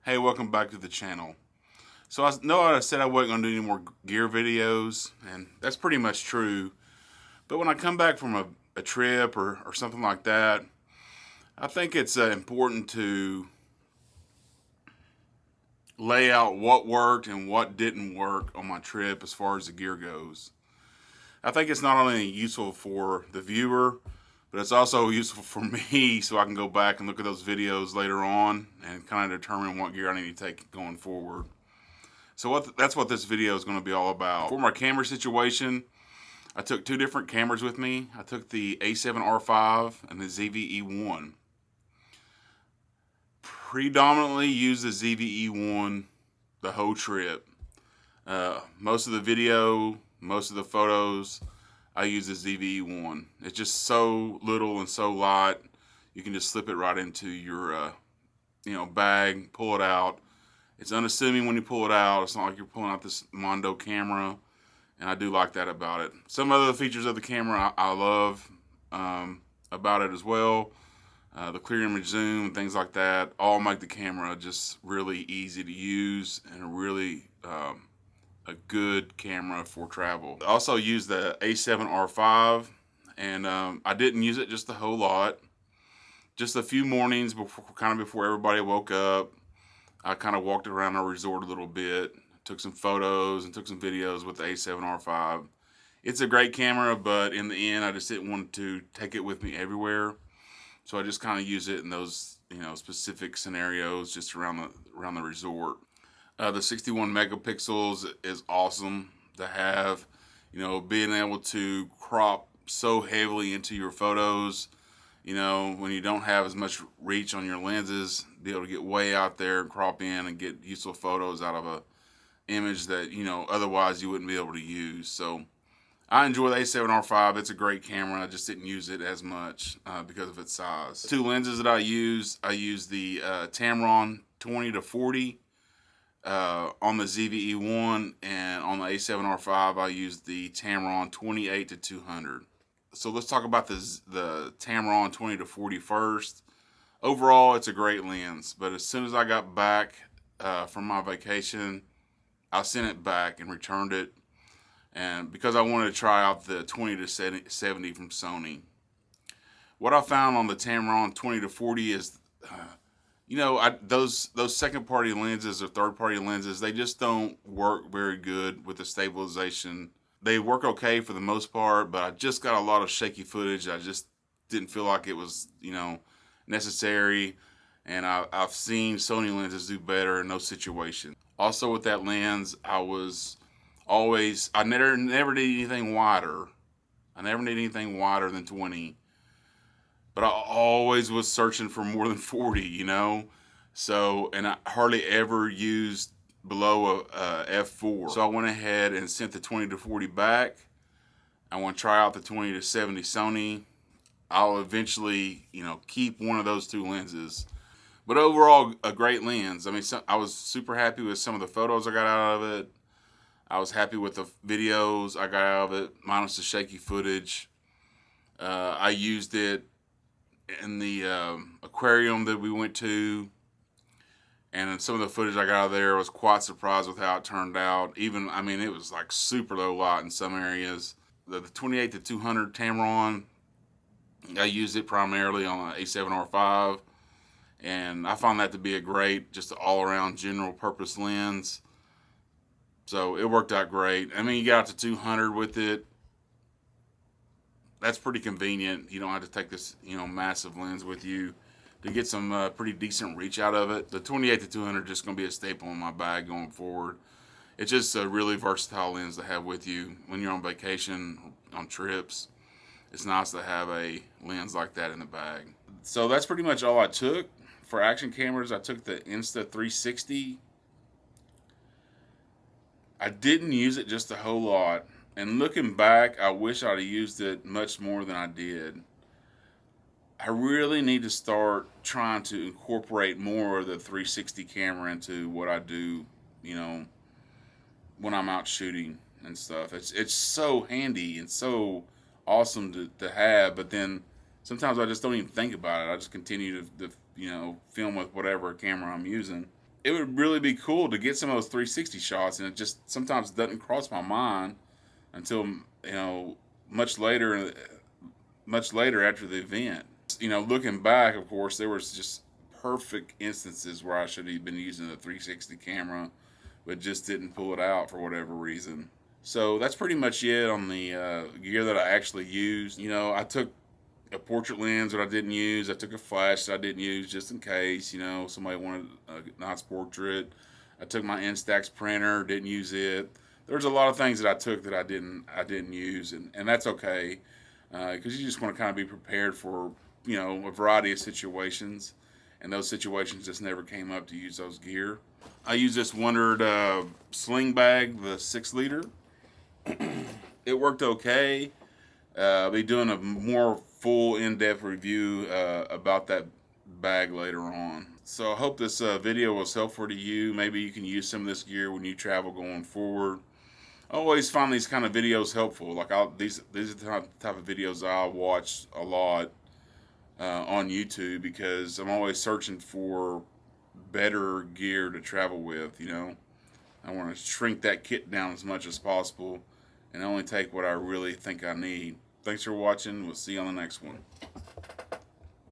Hey, welcome back to the channel. So I know I said I wasn't going to do any more gear videos, and that's pretty much true. But when I come back from a trip or something like that, I think it's important to lay out what worked and what didn't work on my trip as far as the gear goes. I think it's not only useful for the viewer, but it's also useful for me so I can go back and look at those videos later on and kind of determine what gear I need to take going forward. So that's what this video is going to be all about. For my camera situation, I took two different cameras with me. I took the A7R5 and the ZVE1. Predominantly used the ZVE1 the whole trip. Most of the video, most of the photos, I use the ZVE1. It's just so little and so light. You can just slip it right into your bag, pull it out. It's unassuming when you pull it out. It's not like you're pulling out this Mondo camera, and I do like that about it. Some other features of the camera I love about it as well. The clear image zoom and things like that all make the camera just really easy to use and a really a good camera for travel. I also use the A7R5, and I didn't use it just a whole lot. Just a few mornings before everybody woke up, I kind of walked around our resort a little bit, took some photos and took some videos with the A7R5. It's a great camera, but in the end, I just didn't want to take it with me everywhere. So I just kind of use it in those, specific scenarios just around the resort. The 61 megapixels is awesome to have. Being able to crop so heavily into your photos, when you don't have as much reach on your lenses, be able to get way out there and crop in and get useful photos out of a image that, otherwise you wouldn't be able to use. So I enjoy the A7R5. It's a great camera. I just didn't use it as much because of its size. Two lenses that I use the Tamron 20-40 on the ZVE1, and on the A7R5 I use the Tamron 28-200. So let's talk about the Tamron 20-40 first. Overall, it's a great lens, but as soon as I got back from my vacation, I sent it back and returned it, and because I wanted to try out the 20-70 from Sony. What I found on the Tamron 20-40 is, those second-party lenses or third-party lenses, they just don't work very good with the stabilization. They work okay for the most part, but I just got a lot of shaky footage. I just didn't feel like it was, necessary. And I've seen Sony lenses do better in those situations. Also with that lens, I never did anything wider. I never did anything wider than 20. But I always was searching for more than 40, So, and I hardly ever used below a f4. So I went ahead and sent the 20-40 back. I want to try out the 20-70 Sony. I'll eventually, keep one of those two lenses. But overall, a great lens. I mean, I was super happy with some of the photos I got out of it. I was happy with the videos I got out of it, minus the shaky footage. I used it in the aquarium that we went to, and some of the footage I got out of there, I was quite surprised with how it turned out. Even, it was like super low light in some areas. The 28-200 Tamron, I used it primarily on the A7R5, and I found that to be a great, just all-around general purpose lens. So it worked out great. You got to 200 with it. That's pretty convenient. You don't have to take this, massive lens with you to get some pretty decent reach out of it. The 28-200 is just going to be a staple in my bag going forward. It's just a really versatile lens to have with you when you're on vacation, on trips. It's nice to have a lens like that in the bag. So that's pretty much all I took. For action cameras, I took the Insta360. I didn't use it just a whole lot. And looking back, I wish I'd have used it much more than I did. I really need to start trying to incorporate more of the 360 camera into what I do, when I'm out shooting and stuff. It's so handy and so awesome to have, but then sometimes I just don't even think about it. I just continue to film with whatever camera I'm using. it would really be cool to get some of those 360 shots, and it just sometimes doesn't cross my mind until much later, much later after the event. Looking back, of course, there was just perfect instances where I should have been using the 360 camera, but just didn't pull it out for whatever reason. So that's pretty much it on the gear that I actually used. I took a portrait lens that I didn't use. I took a flash that I didn't use just in case, somebody wanted a nice portrait. I took my Instax printer, didn't use it. There's a lot of things that I took that I didn't use, and that's okay, because you just want to kind of be prepared for a variety of situations, and those situations just never came up to use those gear. I use this Wondered sling bag, the 6 liter. It worked okay. I'll be doing a more full in-depth review about that bag later on. So I hope this video was helpful to you. Maybe you can use some of this gear when you travel going forward. I always find these kind of videos helpful. Like these are the type of videos I'll watch a lot on YouTube, because I'm always searching for better gear to travel with. I want to shrink that kit down as much as possible and only take what I really think I need. Thanks for watching. We'll see you on the next one.